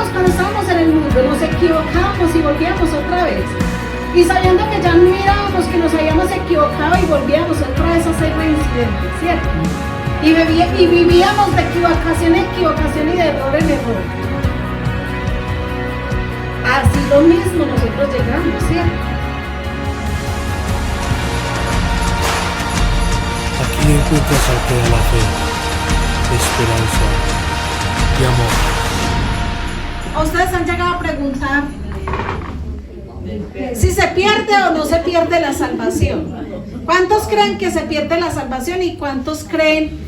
cuando estábamos en el mundo, nos equivocábamos y volvíamos otra vez. Y sabiendo que ya mirábamos que nos habíamos equivocado y volvíamos otra vez a hacer reincidentes, ¿cierto? Y vivíamos de equivocación en equivocación y de error en error. Así lo mismo nosotros llegamos, ¿cierto? Aquí encuentras al que da la fe, esperanza y amor. ¿A ustedes han llegado a preguntar si se pierde o no se pierde la salvación? ¿Cuántos creen que se pierde la salvación y cuántos creen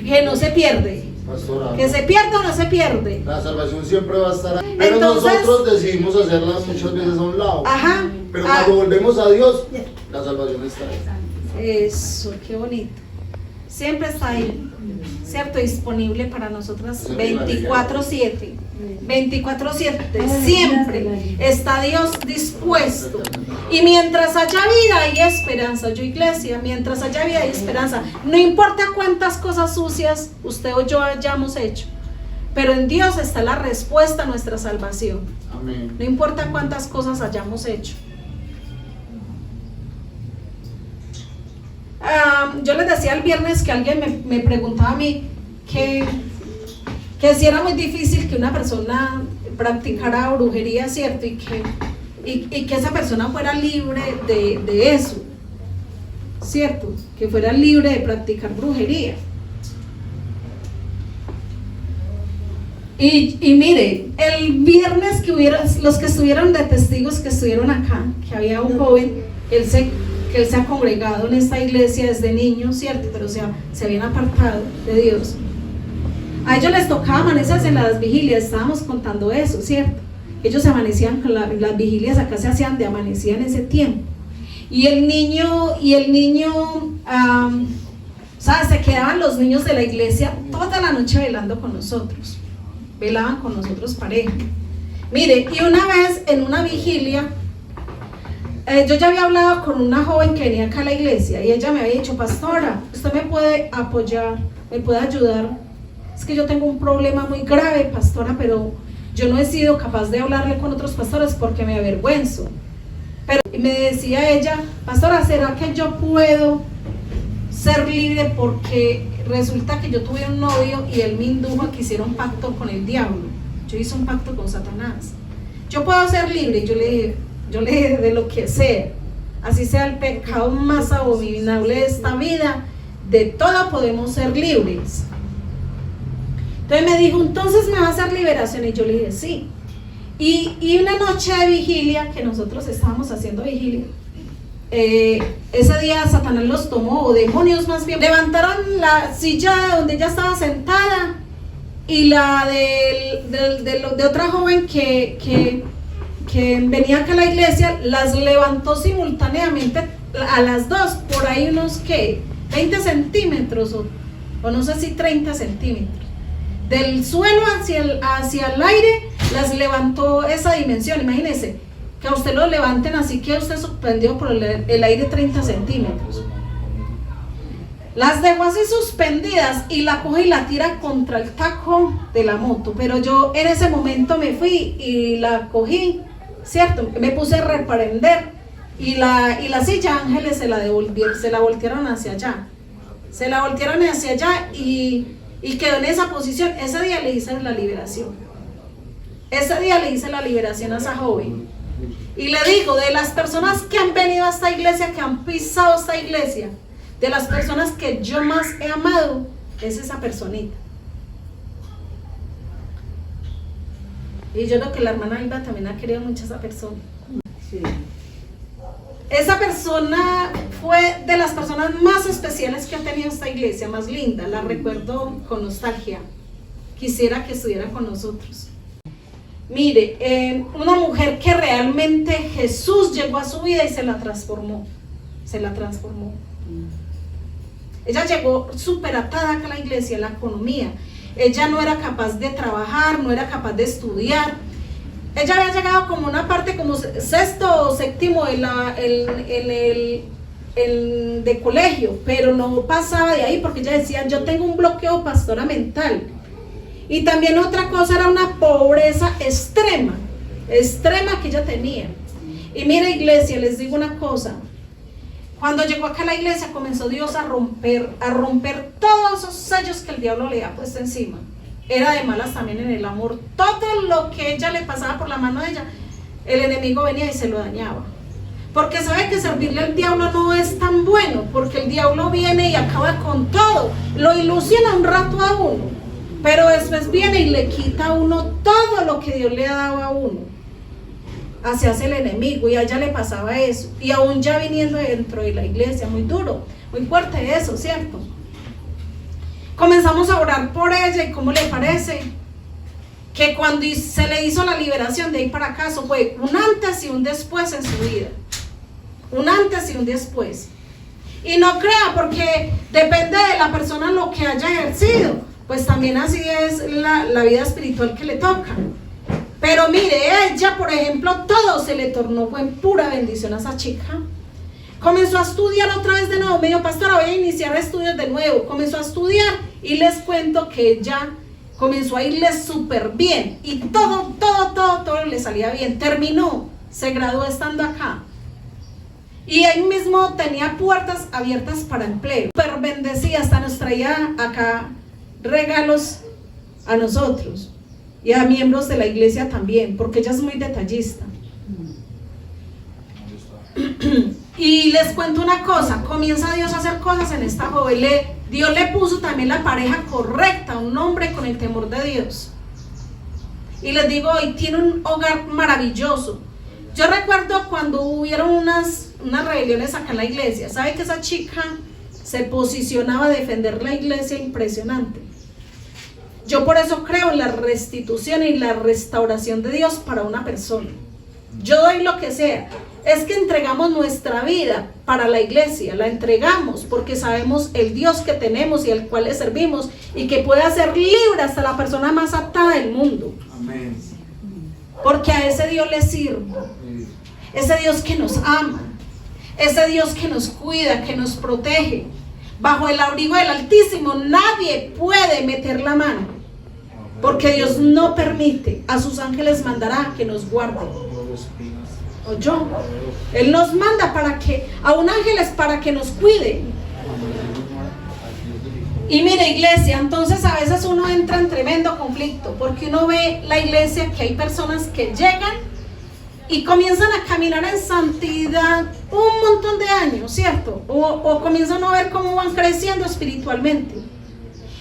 que no se pierde? Pastora, ¿Que se pierde o no se pierde? la salvación siempre va a estar ahí, pero Entonces, nosotros decidimos hacerla muchas veces a un lado. Ajá. Pero cuando volvemos a Dios, la salvación está ahí. Eso, qué bonito. Siempre está ahí, ¿cierto? Disponible para nosotras 24/7. 24/7, siempre está Dios dispuesto. Y mientras haya vida hay esperanza, yo iglesia, mientras haya vida hay esperanza. No importa cuántas cosas sucias usted o yo hayamos hecho, pero en Dios está la respuesta a nuestra salvación. Amén. No importa cuántas cosas hayamos hecho. Yo les decía el viernes que alguien me preguntaba a mí que si era muy difícil que una persona practicara brujería, ¿cierto? Y que esa persona fuera libre de eso, ¿cierto? Que fuera libre de practicar brujería. Y mire, el viernes que hubieron, los que estuvieron de testigos que estuvieron acá, que había un joven, que él se ha congregado en esta iglesia desde niño, ¿cierto? Pero se habían apartado de Dios. A ellos les tocaba amanecerse en las vigilias, estábamos contando eso, ¿cierto? Ellos se amanecían, las vigilias acá se hacían de amanecía en ese tiempo. Y el niño, ¿sabes? Se quedaban los niños de la iglesia toda la noche velando con nosotros. Velaban con nosotros pareja. Mire, y una vez en una vigilia, yo ya había hablado con una joven que venía acá a la iglesia y ella me había dicho: pastora, usted me puede apoyar, me puede ayudar. Es que yo tengo un problema muy grave, pastora, pero yo no he sido capaz de hablarle con otros pastores porque me avergüenzo. Pero me decía ella: pastora, ¿será que yo puedo ser libre? Porque resulta que yo tuve un novio y él me indujo a que hiciera un pacto con el diablo. Yo hice un pacto con Satanás. ¿Yo puedo ser libre? Yo le dije de lo que sea, así sea el pecado más abominable de esta vida, de todo podemos ser libres. Entonces me dijo: entonces me va a hacer liberación. Y yo le dije: sí. Y una noche de vigilia, que nosotros estábamos haciendo vigilia, ese día Satanás los tomó, o demonios más bien, levantaron la silla donde ella estaba sentada y la de otra joven que venía acá a la iglesia, las levantó simultáneamente a las dos, por ahí unos 20 centímetros o no sé si 30 centímetros del suelo hacia el aire, las levantó esa dimensión. Imagínense que a usted lo levanten así, que usted suspendió por el aire 30 centímetros. Las dejó así suspendidas y la coge y la tira contra el taco de la moto. Pero yo en ese momento me fui y la cogí, ¿cierto? Me puse a reprender y la silla ángeles se la voltearon hacia allá. Se la voltearon hacia allá y quedó en esa posición. Ese día le hice la liberación. Ese día le hice la liberación a esa joven. Y le digo, de las personas que han venido a esta iglesia, que han pisado esta iglesia, de las personas que yo más he amado, es esa personita. Y yo creo que la hermana Alba también ha querido mucho a esa persona. Sí. Esa persona fue de las personas más especiales que ha tenido esta iglesia, más linda. La recuerdo con nostalgia. Quisiera que estuviera con nosotros. Mire, una mujer que realmente Jesús llegó a su vida y se la transformó. Se la transformó. Ella llegó súper atada acá a la iglesia, a la economía. Ella no era capaz de trabajar, no era capaz de estudiar. Ella había llegado como una parte, como sexto o séptimo de colegio, pero no pasaba de ahí porque ella decía: yo tengo un bloqueo, pastora, mental. Y también otra cosa era una pobreza extrema que ella tenía. Y mira, iglesia, les digo una cosa. Cuando llegó acá a la iglesia comenzó Dios a romper todos esos sellos que el diablo le ha puesto encima. Era de malas también en el amor. Todo lo que ella le pasaba por la mano de ella, el enemigo venía y se lo dañaba. Porque sabe que servirle al diablo no es tan bueno, porque el diablo viene y acaba con todo. Lo ilusiona un rato a uno, pero después viene y le quita a uno todo lo que Dios le ha dado a uno. Así hace el enemigo, y a ella le pasaba eso. Y aún ya viniendo dentro de la iglesia, muy duro, muy fuerte eso, ¿cierto? Comenzamos a orar por ella, y ¿cómo le parece? Que cuando se le hizo la liberación de ahí para acá, eso fue un antes y un después en su vida. Un antes y un después. Y no crea, porque depende de la persona lo que haya ejercido, pues también así es la vida espiritual que le toca. Pero mire, ella, por ejemplo, todo se le tornó, fue en pura bendición a esa chica. Comenzó a estudiar otra vez de nuevo. Me dijo, pastora, voy a iniciar estudios de nuevo. Comenzó a estudiar y les cuento que ella comenzó a irle súper bien. Y todo le salía bien. Terminó, se graduó estando acá. Y ahí mismo tenía puertas abiertas para empleo. Súper bendecida, hasta nos traía acá regalos a nosotros. Y a miembros de la iglesia también, porque ella es muy detallista. Y les cuento una cosa, comienza Dios a hacer cosas en esta joven. Dios le puso también la pareja correcta, un hombre con el temor de Dios. Y les digo, hoy tiene un hogar maravilloso. Yo recuerdo cuando hubieron unas rebeliones acá en la iglesia. ¿Sabe que esa chica se posicionaba a defender la iglesia? Impresionante. Yo por eso creo en la restitución y la restauración de Dios para una persona. Yo doy lo que sea. Es que entregamos nuestra vida para la iglesia, la entregamos porque sabemos el Dios que tenemos y al cual le servimos, y que puede hacer libre hasta la persona más atada del mundo. Amén. Porque a ese Dios le sirvo. Ese Dios que nos ama, ese Dios que nos cuida, que nos protege. Bajo el abrigo del Altísimo nadie puede meter la mano, porque Dios no permite. A sus ángeles mandará que nos guarden. O yo, Él nos manda a un ángel es para que nos cuide. Y mire, iglesia, entonces a veces uno entra en tremendo conflicto, porque uno ve la iglesia que hay personas que llegan y comienzan a caminar en santidad un montón de años, ¿cierto? O comienzan a ver cómo van creciendo espiritualmente.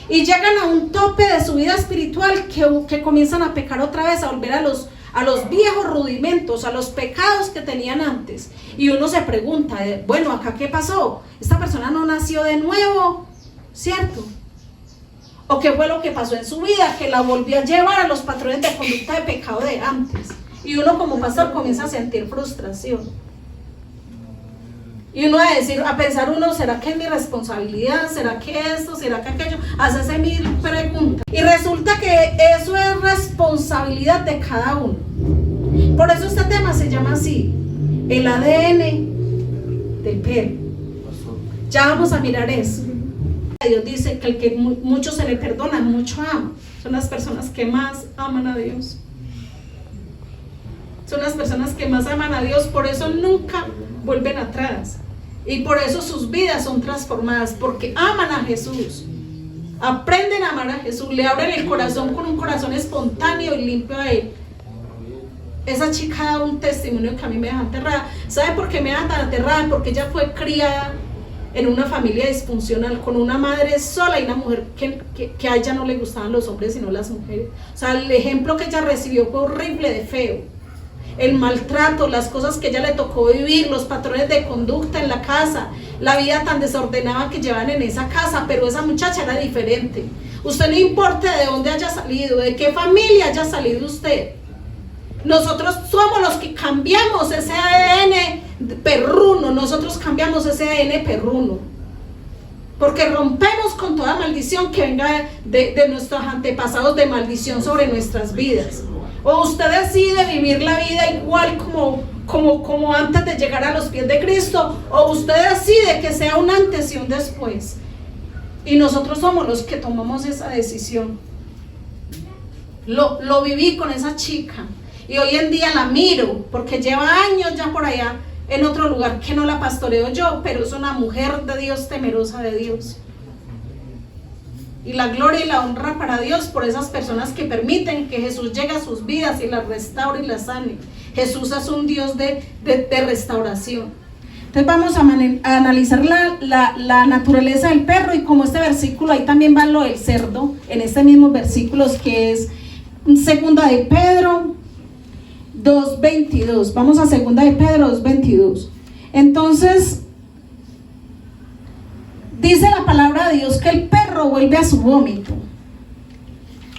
Y llegan a un tope de su vida espiritual que comienzan a pecar otra vez, a volver a los viejos rudimentos, a los pecados que tenían antes. Y uno se pregunta, bueno, ¿acá qué pasó? ¿Esta persona no nació de nuevo? ¿Cierto? ¿O qué fue lo que pasó en su vida que la volvió a llevar a los patrones de conducta de pecado de antes? Y uno como pastor comienza a sentir frustración. Y uno a pensar ¿será que es mi responsabilidad? ¿Será que esto? ¿Será que aquello? Hacerse mil preguntas. Y resulta que eso es responsabilidad de cada uno. Por eso este tema se llama así, el ADN del pelo. Ya vamos a mirar eso. Dios dice que el que mucho se le perdona, mucho ama. Son las personas que más aman a Dios. Son las personas que más aman a Dios, por eso nunca vuelven atrás. Y por eso sus vidas son transformadas, porque aman a Jesús. Aprenden a amar a Jesús, le abren el corazón con un corazón espontáneo y limpio a Él. Esa chica da un testimonio que a mí me deja aterrada. ¿Sabe por qué me deja tan aterrada? Porque ella fue criada en una familia disfuncional, con una madre sola y una mujer que a ella no le gustaban los hombres sino las mujeres. O sea, el ejemplo que ella recibió fue horrible de feo. El maltrato, las cosas que ella le tocó vivir, los patrones de conducta en la casa, la vida tan desordenada que llevan en esa casa. Pero esa muchacha era diferente. Usted no importa de dónde haya salido, de qué familia haya salido usted, nosotros somos los que cambiamos ese ADN perruno. Nosotros cambiamos ese ADN perruno, porque rompemos con toda maldición que venga de nuestros antepasados, de maldición sobre nuestras vidas. O usted decide vivir la vida igual como antes de llegar a los pies de Cristo, o usted decide que sea un antes y un después. Y nosotros somos los que tomamos esa decisión. lo viví con esa chica. Y hoy en día la miro, porque lleva años ya por allá, en otro lugar que no la pastoreo yo, pero es una mujer de Dios, temerosa de Dios. Y la gloria y la honra para Dios por esas personas que permiten que Jesús llegue a sus vidas y las restaure y las sane. Jesús es un Dios de restauración. Entonces vamos a analizar la naturaleza del perro, y como este versículo, ahí también va lo del cerdo, en este mismo versículo que es 2 de Pedro 2:22. Vamos a 2 de Pedro 2:22. Entonces dice la palabra de Dios que el perro vuelve a su vómito.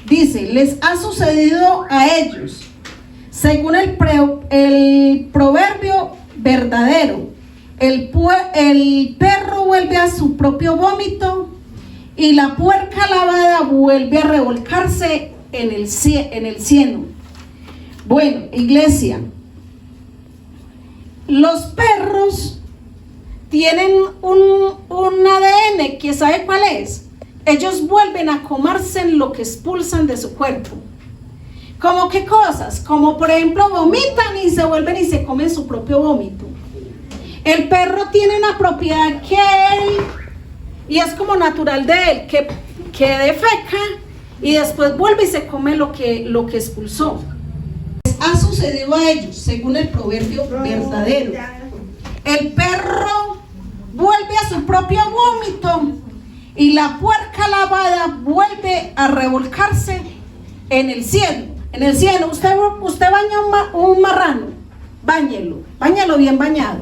Dice, les ha sucedido a ellos, según el proverbio verdadero, el perro vuelve a su propio vómito y la puerca lavada vuelve a revolcarse en el cieno. Bueno, iglesia, los perros tienen un ADN que ¿sabe cuál es? Ellos vuelven a comerse lo que expulsan de su cuerpo. ¿Cómo qué cosas? Como por ejemplo vomitan y se vuelven y se comen su propio vómito. El perro tiene una propiedad y es como natural de él, que defeca y después vuelve y se come lo que expulsó. Ha sucedido a ellos, según el proverbio verdadero. El perro vuelve a su propio vómito y la puerca lavada vuelve a revolcarse en el cielo. En el cielo, usted baña un marrano, báñelo bien bañado.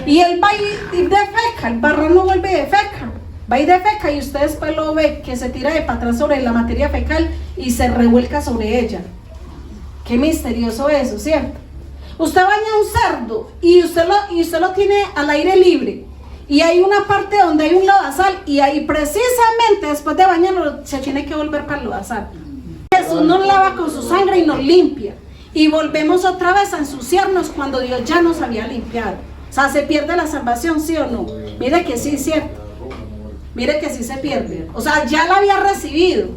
Y él va y defeca, el marrano vuelve y defeca. Va y defeca y usted después lo ve que se tira de para atrás sobre la materia fecal y se revuelca sobre ella. Qué misterioso eso, ¿cierto? Usted baña un cerdo y usted lo tiene al aire libre y hay una parte donde hay un lodazal y ahí precisamente después de bañarlo se tiene que volver para el lodazal. Jesús nos lava con su sangre y nos limpia y volvemos otra vez a ensuciarnos cuando Dios ya nos había limpiado. O sea, ¿se pierde la salvación, sí o no? Mire que sí, cierto. Mire que sí se pierde. O sea, ya la había recibido,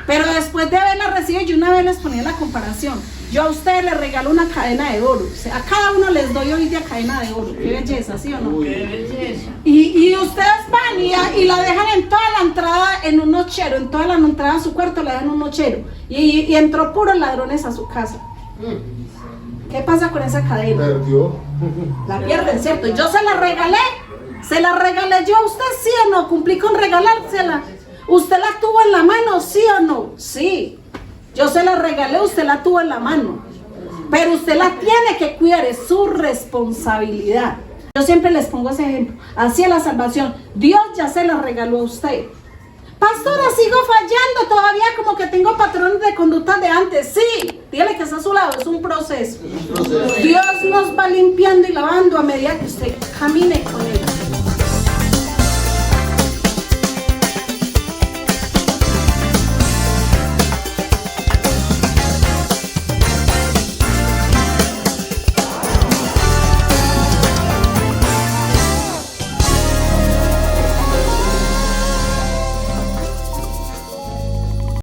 pero después de haberla recibido, yo una vez les ponía la comparación. Yo a ustedes les regalo una cadena de oro. O sea, a cada uno les doy hoy día cadena de oro. Qué belleza, ¿sí o no? Qué belleza. Y ustedes van y la dejan en toda la entrada en un nochero. En toda la entrada a su cuarto le dan un nochero. Y entró puros ladrones a su casa. ¿Qué pasa con esa cadena? Perdió. La pierden, ¿cierto? Yo se la regalé yo a usted, ¿sí o no? Cumplí con regalársela. ¿Usted la tuvo en la mano, sí o no? Sí. Yo se la regalé, usted la tuvo en la mano. Pero usted la tiene que cuidar, es su responsabilidad. Yo siempre les pongo ese ejemplo. Así es la salvación. Dios ya se la regaló a usted. Pastora, sigo fallando todavía, como que tengo patrones de conducta de antes. Sí, dígale que está a su lado, es un proceso. Dios nos va limpiando y lavando a medida que usted camine con él.